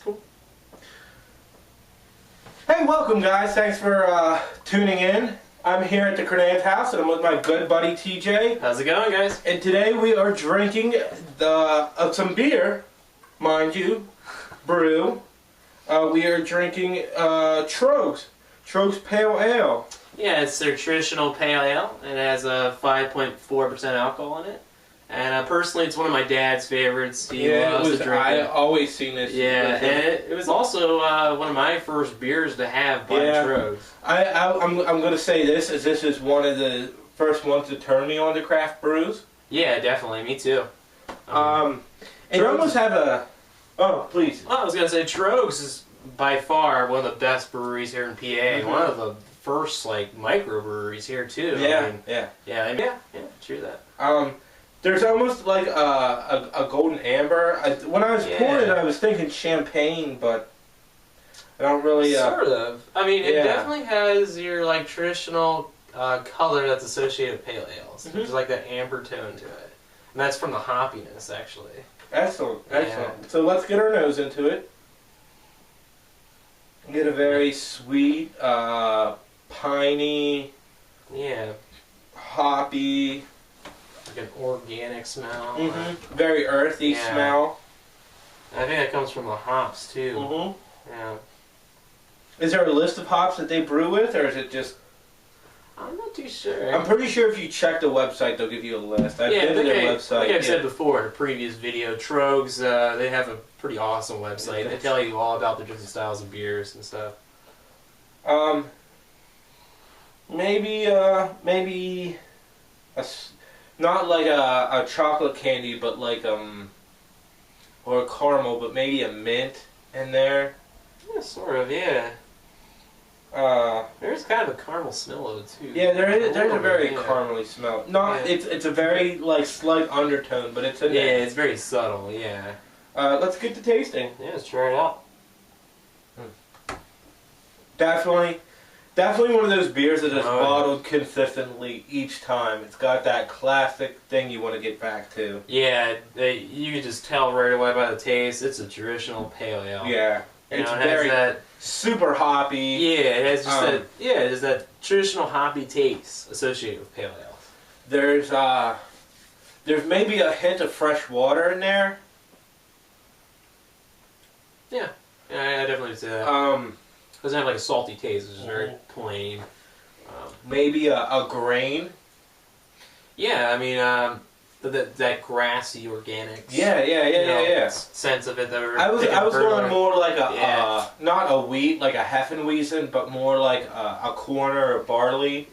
Cool. Hey, welcome guys. Thanks for tuning in. I'm here at the Crenant house and I'm with my good buddy TJ. How's it going, guys? And today we are drinking some beer, mind you, brew. We are drinking Troegs. Troegs Pale Ale. Yeah, it's their traditional pale ale. It has a 5.4% alcohol in it. And personally, it's one of my dad's favorites. He loves to drink I it. always seen this. Yeah, and it was also one of my first beers to have by Troegs. I'm going to say this is one of the first ones to turn me on to craft brews. Yeah, definitely. Me too. And you almost have a... Oh, please. Well, I was going to say, Troegs is by far one of the best breweries here in PA. Mm-hmm. One of the first, like, microbreweries here, too. Yeah, Yeah, true that. There's almost like a golden amber. When I was pouring it, I was thinking champagne, but I don't really... Sort of. I mean, it definitely has your, like, traditional color that's associated with pale ales. Mm-hmm. There's, like, that amber tone to it. And that's from the hoppiness, actually. Excellent. Yeah. So let's get our nose into it. Get a very sweet, piney, hoppy... Like an organic smell. Mm-hmm. Very earthy smell. I think that comes from the hops too. Mm-hmm. Yeah. Is there a list of hops that they brew with, or is it just... I'm not too sure. I'm pretty sure if you check the website, they'll give you a list. I've been to their website. Like I've said before in a previous video, Troegs, they have a pretty awesome website. They tell you all about the different styles of beers and stuff. Maybe not like a chocolate candy, but like or a caramel, but maybe a mint in there. Yeah, sort of. Yeah. There's kind of a caramel smell of it too. Yeah, there's a very caramely smell. It's a very like slight undertone, but it's in there. Yeah, it's very subtle. Yeah. Let's get to tasting. Yeah, let's try it out. Definitely one of those beers that is bottled consistently each time. It's got that classic thing you want to get back to. Yeah, you can just tell right away by the taste. It's a traditional pale ale. Yeah, it's very super hoppy. Yeah, it has just it has that traditional hoppy taste associated with pale ale. There's maybe a hint of fresh water in there. Yeah, I definitely say that. Doesn't have like a salty taste. It's just very plain. Maybe a grain. Yeah, I mean that grassy organic. Yeah. Sense of it. I was going more like a not a wheat, like a Hefeweizen, but more like a corn or a barley,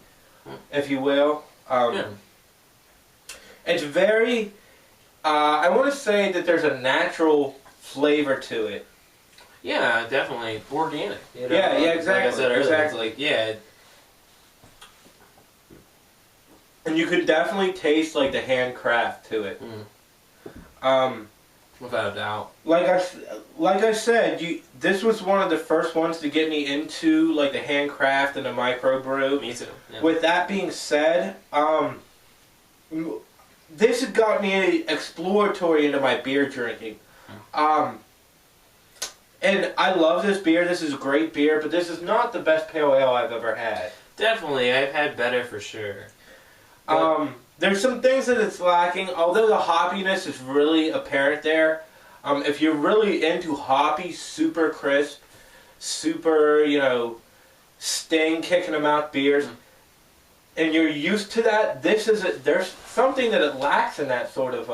if you will. It's very. I want to say that there's a natural flavor to it. Yeah, definitely organic. You know? Yeah, exactly. Like I said earlier, it's like and you could definitely taste like the handcraft to it. Without a doubt. Like I said, this was one of the first ones to get me into like the handcraft and the microbrew. Me too. Yeah. With that being said, this has got me exploratory into my beer drinking. And I love this beer. This is a great beer, but this is not the best pale ale I've ever had. Definitely, I've had better for sure. There's some things that it's lacking, although the hoppiness is really apparent there. If you're really into hoppy, super crisp, super, sting kicking them out beers, and you're used to that, there's something that it lacks in that sort of...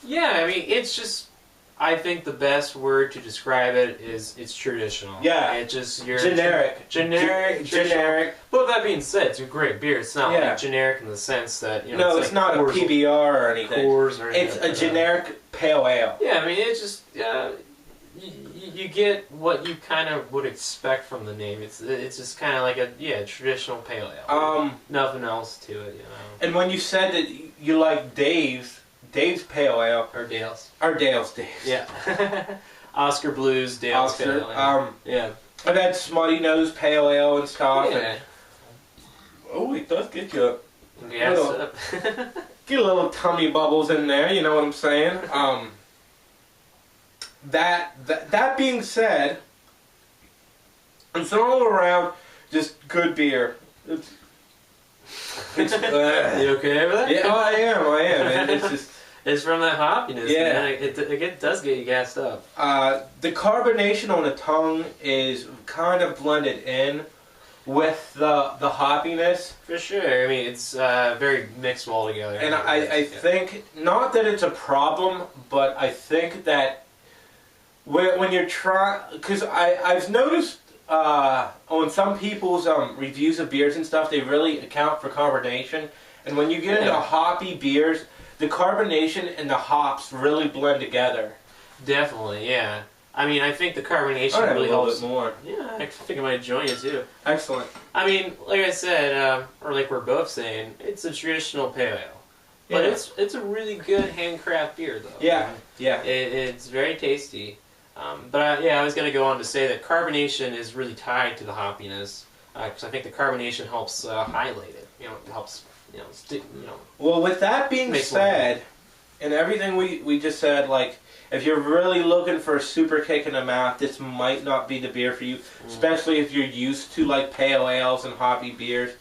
Yeah, I mean, it's just... I think the best word to describe it is it's traditional. Yeah. It's just generic. Generic. But with that being said, it's a great beer. It's not like generic in the sense that, No, it's not a PBR or anything. It's a generic pale ale. Yeah, I mean, it's just... you get what you kind of would expect from the name. It's just kind of like a traditional pale ale. Nothing else to it, And when you said that you like Dave's Pale Ale. Or Dale's. Dave's. Yeah. Oscar Blues, Dale's Pale Ale. Yeah. I've had Smutty Nose Pale Ale and stuff. Yeah. It does get you Yes. get a little tummy bubbles in there, you know what I'm saying? that being said, it's all around just good beer. It's you okay with that? Yeah, I am. It's just. It's from that hoppiness, yeah. man. It does get you gassed up. The carbonation on the tongue is kind of blended in with the hoppiness. For sure. I mean, it's very mixed all together. And I think, not that it's a problem, but I think that when you're trying, because I've noticed on some people's reviews of beers and stuff, they really account for carbonation. And when you get into hoppy beers, the carbonation and the hops really blend together. Definitely, yeah. I mean, I think the carbonation really helps more. Yeah, I think I might join you too. Excellent. I mean, like I said, or like we're both saying, it's a traditional pale ale, but it's a really good handcraft beer though. Yeah, yeah. It's very tasty. But I was going to go on to say that carbonation is really tied to the hoppiness, because I think the carbonation helps highlight it. You know, it helps. Well, with that being said, and everything we just said, like, if you're really looking for a super kick in the mouth, this might not be the beer for you, especially if you're used to, like, pale ales and hoppy beers.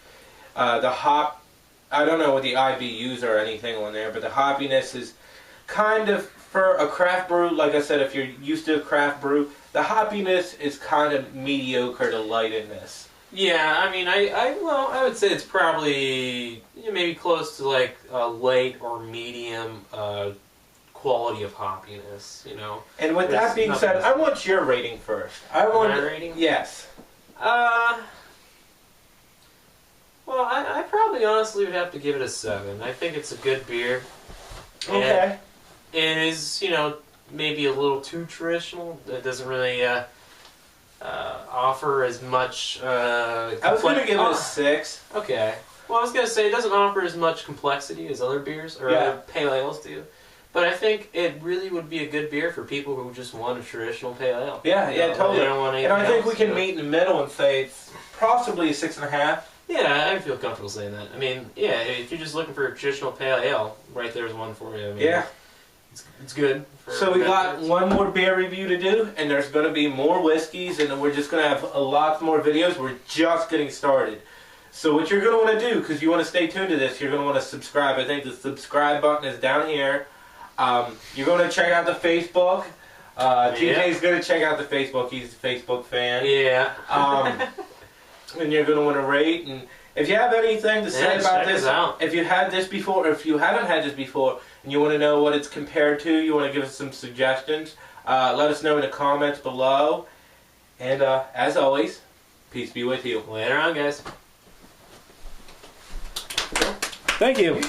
The hop, I don't know what the IBUs or anything on there, but the hoppiness is kind of, for a craft brew, like I said, if you're used to a craft brew, the hoppiness is kind of mediocre to light in this. Yeah, I mean, I would say it's probably maybe close to like a light or medium quality of hoppiness, you know. And with that being said, I want your rating first. My rating? Yes. Well, I probably honestly would have to give it a 7. I think it's a good beer. Okay. And it is, maybe a little too traditional. It doesn't really offer as much. I was going to give it a 6. Okay. Well, I was going to say it doesn't offer as much complexity as other beers or other pale ales do. But I think it really would be a good beer for people who just want a traditional pale ale. Yeah, totally. They don't want and I think else, we can meet in the middle and say it's possibly a 6.5. Yeah, I feel comfortable saying that. I mean, yeah, if you're just looking for a traditional pale ale, right there's one for you. I mean, it's good. So we got one more beer review to do, and there's going to be more whiskeys, and we're just going to have a lot more videos. We're just getting started. So what you're going to want to do, because you want to stay tuned to this, you're going to want to subscribe. I think the subscribe button is down here. You're going to check out the Facebook. TJ's going to check out the Facebook. He's a Facebook fan. Yeah. And you're going to want to rate. And if you have anything to say about this, if you had this before, or if you haven't had this before, and you want to know what it's compared to, you want to give us some suggestions, let us know in the comments below. And as always, peace be with you. Later on, guys. Thank you.